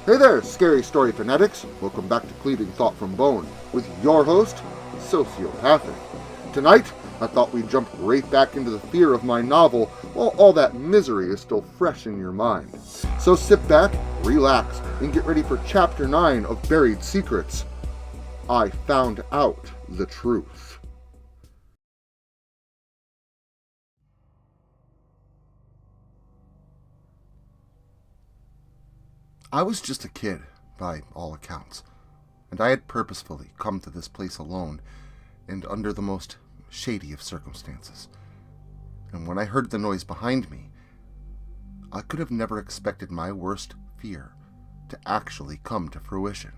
Hey there, scary story fanatics. Welcome back to Cleaving Thought from Bone with your host, Sociopathic. Tonight, I thought we'd jump right back into the fear of my novel while all that misery is still fresh in your mind. So sit back, relax, and get ready for Chapter 9 of Buried Secrets. I found out the truth. I was just a kid, by all accounts, and I had purposefully come to this place alone and under the most shady of circumstances. And when I heard the noise behind me, I could have never expected my worst fear to actually come to fruition.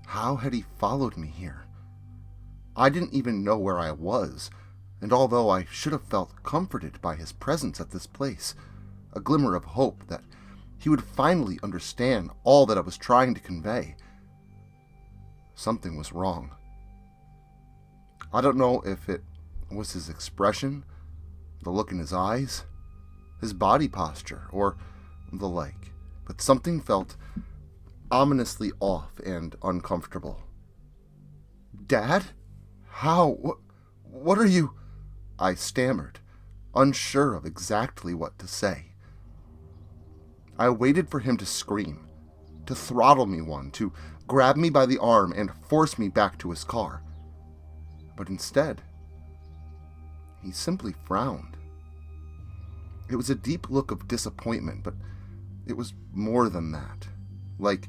How had he followed me here? I didn't even know where I was, and although I should have felt comforted by his presence at this place, a glimmer of hope that he would finally understand all that I was trying to convey, something was wrong. I don't know if it was his expression, the look in his eyes, his body posture, or the like, but something felt ominously off and uncomfortable. "Dad? How? What are you?" I stammered, unsure of exactly what to say. I waited for him to scream, to throttle me one, to grab me by the arm and force me back to his car. But instead, he simply frowned. It was a deep look of disappointment, but it was more than that. Like,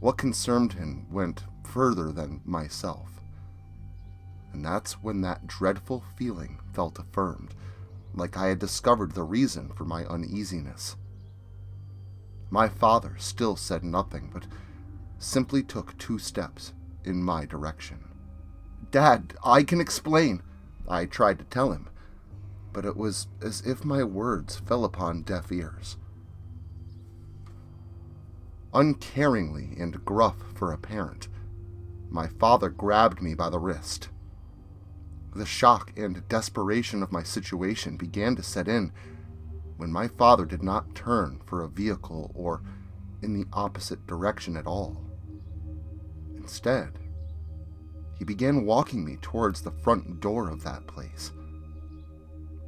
what concerned him went further than myself. And that's when that dreadful feeling felt affirmed, like I had discovered the reason for my uneasiness. My father still said nothing, but simply took 2 steps in my direction. "Dad, I can explain," I tried to tell him, but it was as if my words fell upon deaf ears. Uncaringly and gruff for a parent, my father grabbed me by the wrist. The shock and desperation of my situation began to set in when my father did not turn for a vehicle or in the opposite direction at all. Instead, he began walking me towards the front door of that place.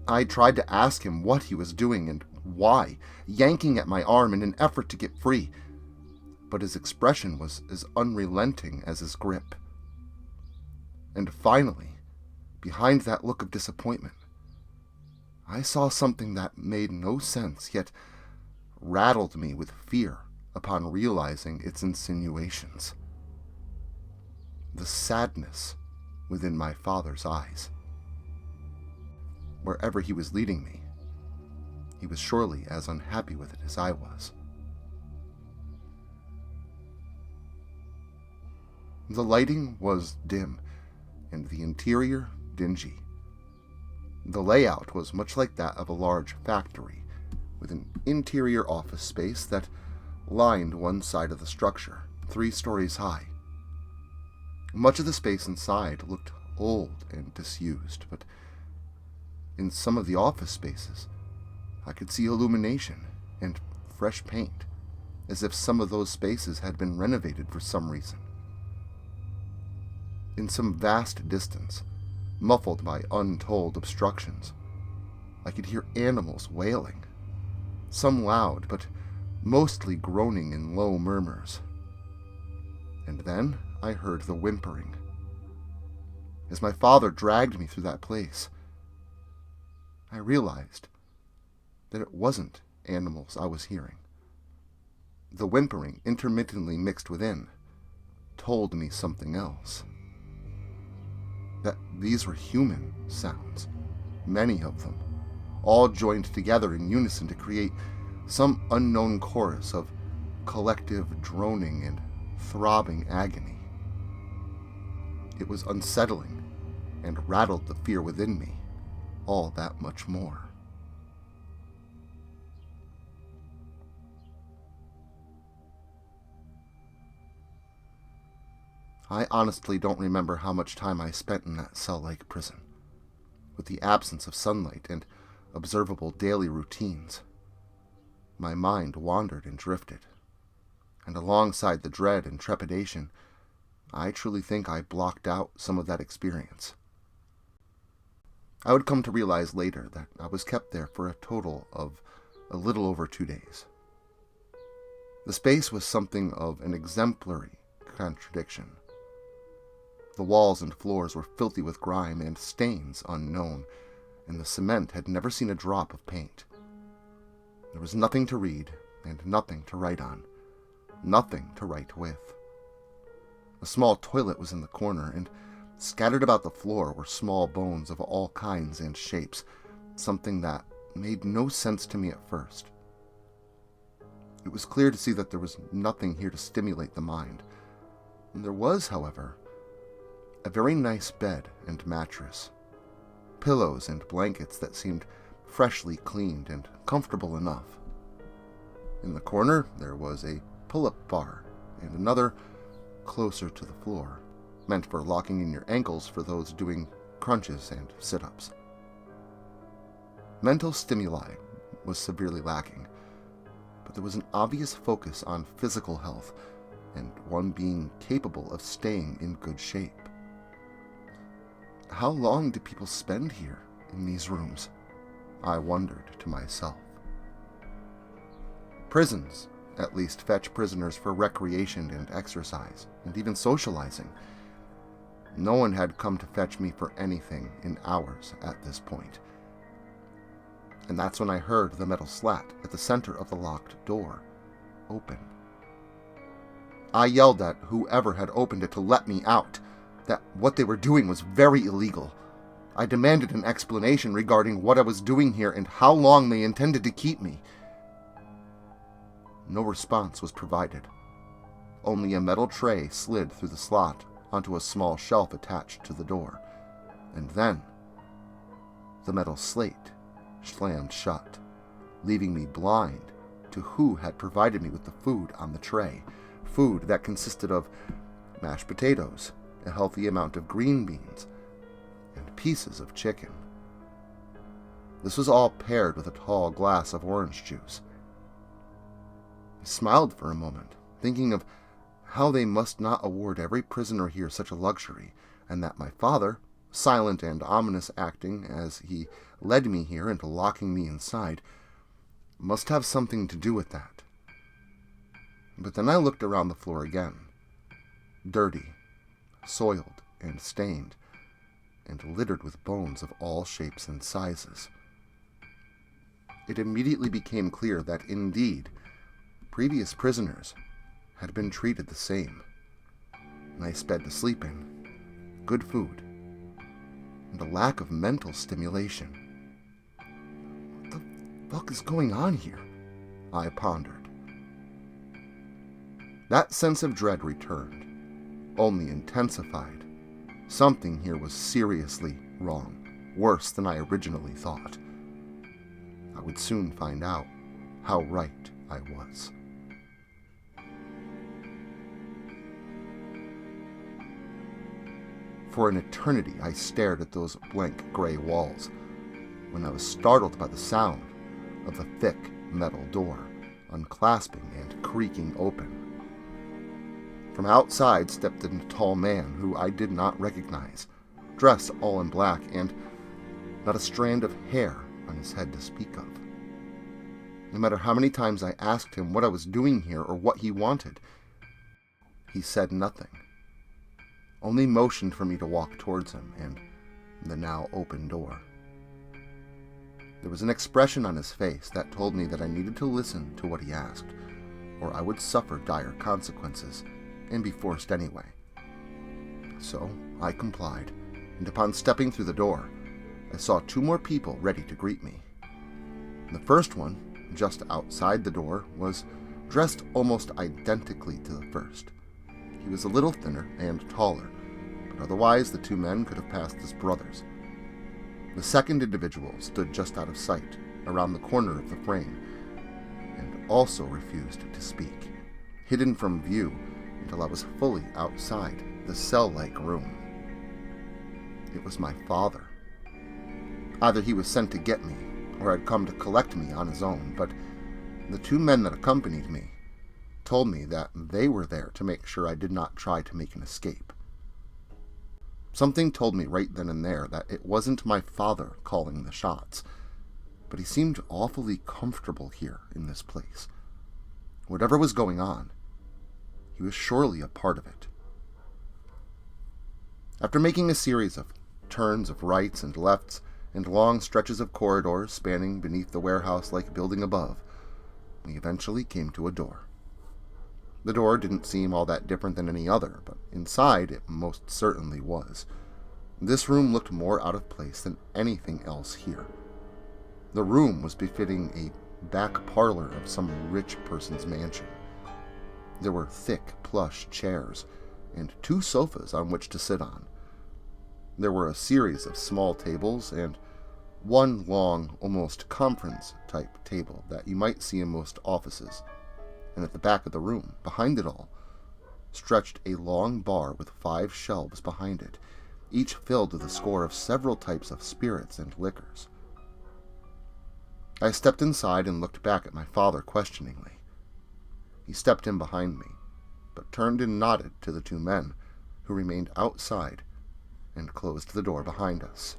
I tried to ask him what he was doing and why, yanking at my arm in an effort to get free, but his expression was as unrelenting as his grip. And finally, behind that look of disappointment, I saw something that made no sense, yet rattled me with fear upon realizing its insinuations. The sadness within my father's eyes. Wherever he was leading me, he was surely as unhappy with it as I was. The lighting was dim, and the interior dingy. The layout was much like that of a large factory, with an interior office space that lined one side of the structure, 3 stories high. Much of the space inside looked old and disused, but in some of the office spaces, I could see illumination and fresh paint, as if some of those spaces had been renovated for some reason. In some vast distance, muffled by untold obstructions, I could hear animals wailing, some loud, but mostly groaning in low murmurs. And then I heard the whimpering. As my father dragged me through that place, I realized that it wasn't animals I was hearing. The whimpering, intermittently mixed within, told me something else. That these were human sounds, many of them, all joined together in unison to create some unknown chorus of collective droning and throbbing agony. It was unsettling and rattled the fear within me all that much more. I honestly don't remember how much time I spent in that cell-like prison, with the absence of sunlight and observable daily routines. My mind wandered and drifted, and alongside the dread and trepidation, I truly think I blocked out some of that experience. I would come to realize later that I was kept there for a total of a little over 2 days. The space was something of an exemplary contradiction. The walls and floors were filthy with grime and stains unknown, and the cement had never seen a drop of paint. There was nothing to read and nothing to write on, nothing to write with. A small toilet was in the corner, and scattered about the floor were small bones of all kinds and shapes, something that made no sense to me at first. It was clear to see that there was nothing here to stimulate the mind. There was, however, a very nice bed and mattress, pillows and blankets that seemed freshly cleaned and comfortable enough. In the corner, there was a pull-up bar and another closer to the floor, meant for locking in your ankles for those doing crunches and sit-ups. Mental stimuli was severely lacking, but there was an obvious focus on physical health and one being capable of staying in good shape. How long do people spend here in these rooms? I wondered to myself. Prisons at least fetch prisoners for recreation and exercise, and even socializing. No one had come to fetch me for anything in hours at this point. And that's when I heard the metal slat at the center of the locked door open. I yelled at whoever had opened it to let me out, that what they were doing was very illegal. I demanded an explanation regarding what I was doing here and how long they intended to keep me. No response was provided. Only a metal tray slid through the slot onto a small shelf attached to the door, and then the metal slate slammed shut, leaving me blind to who had provided me with the food on the tray, food that consisted of mashed potatoes, a healthy amount of green beans, and pieces of chicken. This was all paired with a tall glass of orange juice. I smiled for a moment, thinking of how they must not award every prisoner here such a luxury, and that my father, silent and ominous acting as he led me here into locking me inside, must have something to do with that. But then I looked around the floor again, dirty, soiled and stained, and littered with bones of all shapes and sizes. It immediately became clear that indeed, previous prisoners had been treated the same. Nice bed to sleep in, good food, and a lack of mental stimulation. What the fuck is going on here? I pondered. That sense of dread returned, only intensified. Something here was seriously wrong, worse than I originally thought. I would soon find out how right I was. For an eternity I stared at those blank gray walls, when I was startled by the sound of the thick metal door unclasping and creaking open. From outside stepped a tall man who I did not recognize, dressed all in black and not a strand of hair on his head to speak of. No matter how many times I asked him what I was doing here or what he wanted, he said nothing. Only motioned for me to walk towards him and the now open door. There was an expression on his face that told me that I needed to listen to what he asked, or I would suffer dire consequences and be forced anyway. So I complied, and upon stepping through the door, I saw 2 more people ready to greet me. The first one, just outside the door, was dressed almost identically to the first. He was a little thinner and taller, but otherwise the 2 men could have passed as brothers. The second individual stood just out of sight, around the corner of the frame, and also refused to speak, hidden from view until I was fully outside the cell-like room. It was my father. Either he was sent to get me, or had come to collect me on his own, but the 2 men that accompanied me told me that they were there to make sure I did not try to make an escape. Something told me right then and there that it wasn't my father calling the shots, but he seemed awfully comfortable here in this place. Whatever was going on, he was surely a part of it. After making a series of turns of rights and lefts and long stretches of corridors spanning beneath the warehouse-like building above, we eventually came to a door. The door didn't seem all that different than any other, but inside it most certainly was. This room looked more out of place than anything else here. The room was befitting a back parlor of some rich person's mansion. There were thick, plush chairs and 2 sofas on which to sit on. There were a series of small tables and one long, almost conference-type table that you might see in most offices. And at the back of the room, behind it all, stretched a long bar with 5 shelves behind it, each filled with a score of several types of spirits and liquors. I stepped inside and looked back at my father questioningly. He stepped in behind me, but turned and nodded to the 2 men, who remained outside and closed the door behind us.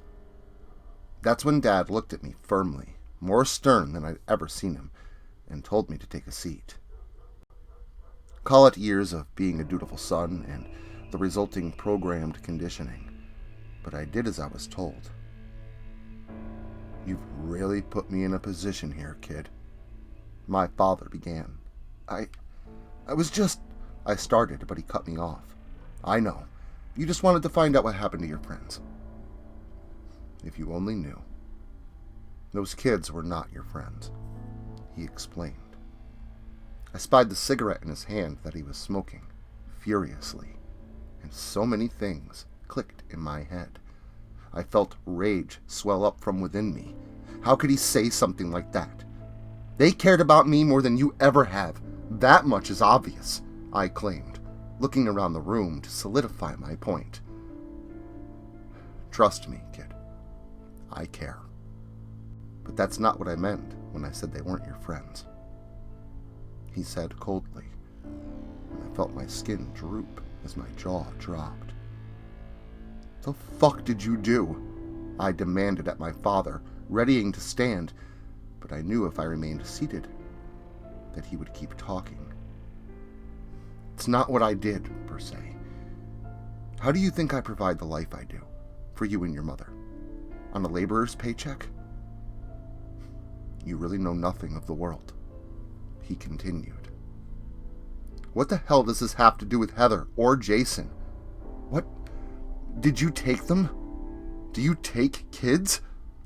That's when Dad looked at me firmly, more stern than I'd ever seen him, and told me to take a seat. Call it years of being a dutiful son and the resulting programmed conditioning, but I did as I was told. "You've really put me in a position here, kid," my father began. I started, but he cut me off. "I know. You just wanted to find out what happened to your friends. If you only knew. Those kids were not your friends," he explained. I spied the cigarette in his hand that he was smoking, furiously, and so many things clicked in my head. I felt rage swell up from within me. How could he say something like that? "They cared about me more than you ever have. That much is obvious," I claimed, looking around the room to solidify my point. "Trust me, kid. I care. But that's not what I meant when I said they weren't your friends," he said coldly, and I felt my skin droop as my jaw dropped. "The fuck did you do?" I demanded at my father, readying to stand, but I knew if I remained seated, that he would keep talking. "It's not what I did, per se. How do you think I provide the life I do, for you and your mother? On a laborer's paycheck? You really know nothing of the world," he continued. "What the hell does this have to do with Heather or Jason? What? Did you take them? Do you take kids?"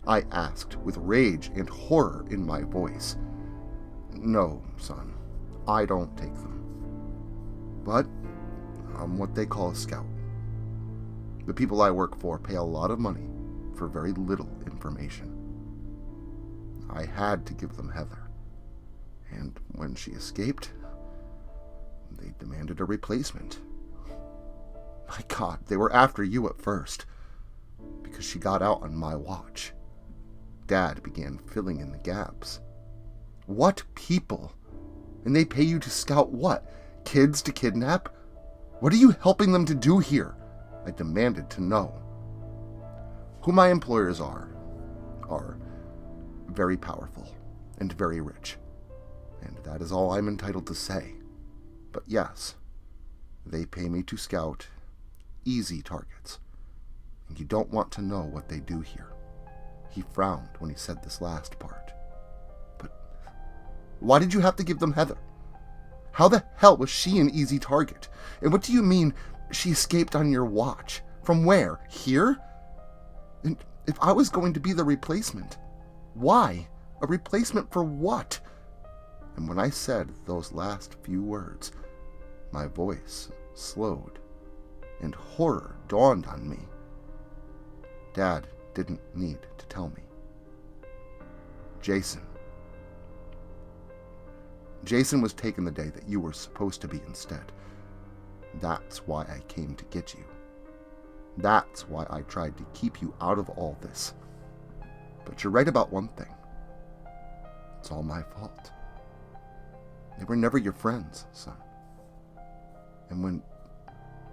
I asked with rage and horror in my voice. "No, son, I don't take them. But I'm what they call a scout. The people I work for pay a lot of money for very little information. I had to give them Heather, and when she escaped, they demanded a replacement. My God, they were after you at first, because she got out on my watch." Dad began filling in the gaps. "What people? And they pay you to scout what? Kids to kidnap? What are you helping them to do here?" I demanded to know. "Who my employers are very powerful and very rich, and that is all I'm entitled to say. But yes, they pay me to scout easy targets, and you don't want to know what they do here." He frowned when he said this last part. "But why did you have to give them Heather? How the hell was she an easy target? And what do you mean she escaped on your watch? From where? Here? And if I was going to be the replacement, why? A replacement for what?" And when I said those last few words, my voice slowed, and horror dawned on me. Dad didn't need to tell me. Jason was taken the day that you were supposed to be instead. That's why I came to get you. That's why I tried to keep you out of all this. But you're right about one thing. It's all my fault. They were never your friends, son. And when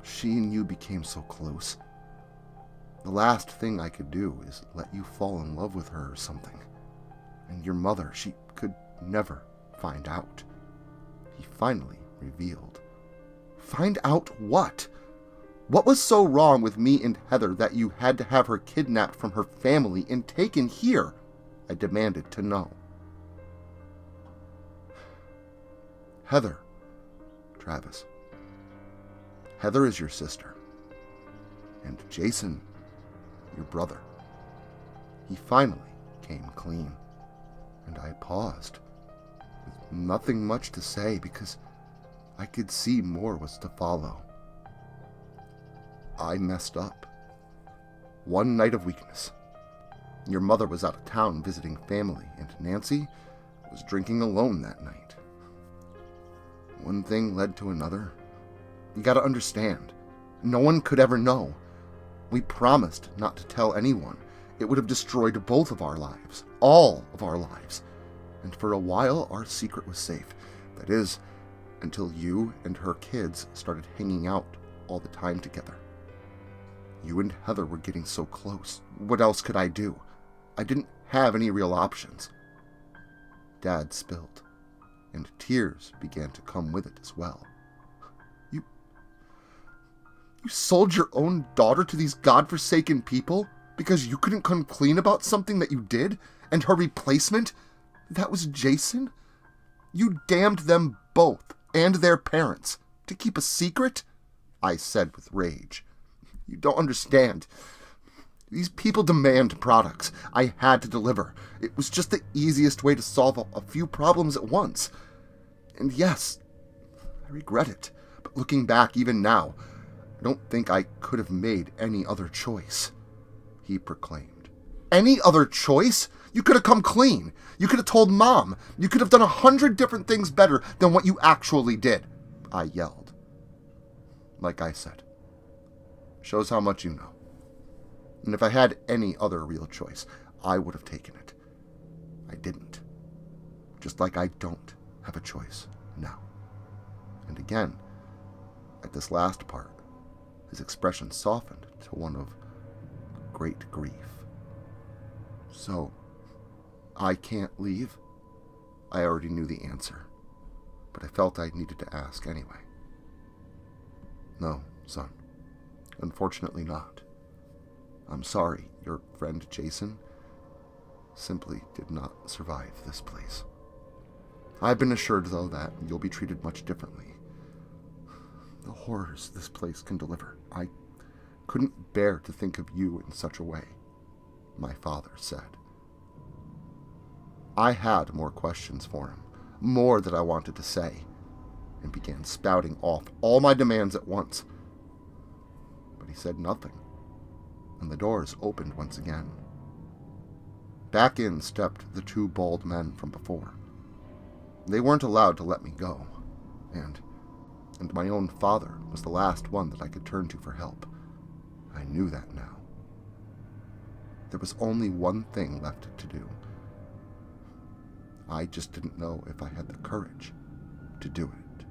she and you became so close, the last thing I could do is let you fall in love with her or something. And your mother, she could never find out. He finally revealed. Find out what? What was so wrong with me and Heather that you had to have her kidnapped from her family and taken here? I demanded to know. Heather, Travis. Heather is your sister. And Jason, your brother. He finally came clean. And I paused, with nothing much to say because I could see more was to follow. I messed up. One night of weakness. Your mother was out of town visiting family, and Nancy was drinking alone that night. One thing led to another. You gotta understand, no one could ever know. We promised not to tell anyone. It would have destroyed both of our lives. All of our lives. And for a while, our secret was safe. That is, until you and her kids started hanging out all the time together. You and Heather were getting so close. What else could I do? I didn't have any real options. Dad spilled, and tears began to come with it as well. You sold your own daughter to these godforsaken people because you couldn't come clean about something that you did, and her replacement, that was Jason? You damned them both, and their parents, to keep a secret? I said with rage. You don't understand. These people demand products. I had to deliver. It was just the easiest way to solve a few problems at once. And yes, I regret it. But looking back even now, I don't think I could have made any other choice, he proclaimed. Any other choice? You could have come clean. You could have told Mom. You could have done 100 different things better than what you actually did, I yelled. Like I said, shows how much you know. And if I had any other real choice, I would have taken it. I didn't. Just like I don't have a choice now. And again, at this last part, his expression softened to one of great grief. So, I can't leave? I already knew the answer, but I felt I needed to ask anyway. No, son. Unfortunately not. I'm sorry, your friend Jason simply did not survive this place. I've been assured, though, that you'll be treated much differently. The horrors this place can deliver. I couldn't bear to think of you in such a way, my father said. I had more questions for him, more that I wanted to say, and began spouting off all my demands at once. But he said nothing, and the doors opened once again. Back in stepped the two bald men from before. They weren't allowed to let me go, and my own father was the last one that I could turn to for help. I knew that now. There was only one thing left to do. I just didn't know if I had the courage to do it.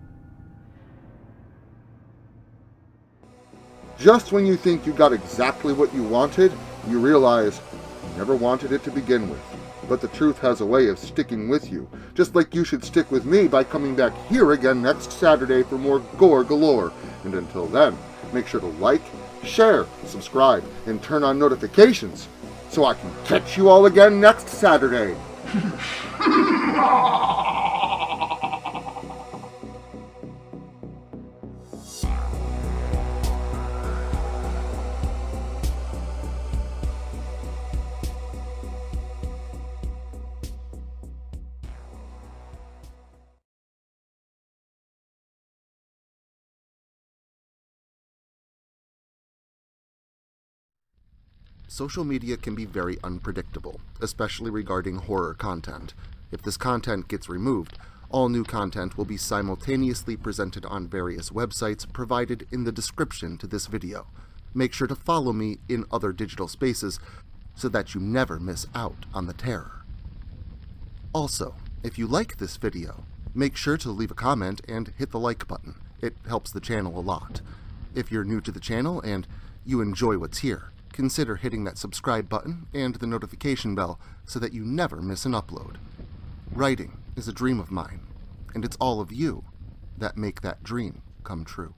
Just when you think you got exactly what you wanted, you realize you never wanted it to begin with. But the truth has a way of sticking with you, just like you should stick with me by coming back here again next Saturday for more gore galore. And until then, make sure to like, share, subscribe, and turn on notifications so I can catch you all again next Saturday. Social media can be very unpredictable, especially regarding horror content. If this content gets removed, all new content will be simultaneously presented on various websites provided in the description to this video. Make sure to follow me in other digital spaces so that you never miss out on the terror. Also, if you like this video, Make sure to leave a comment and hit the like button. It helps the channel a lot. If you're new to the channel and you enjoy what's here, consider hitting that subscribe button and the notification bell so that you never miss an upload. Writing is a dream of mine, and it's all of you that make that dream come true.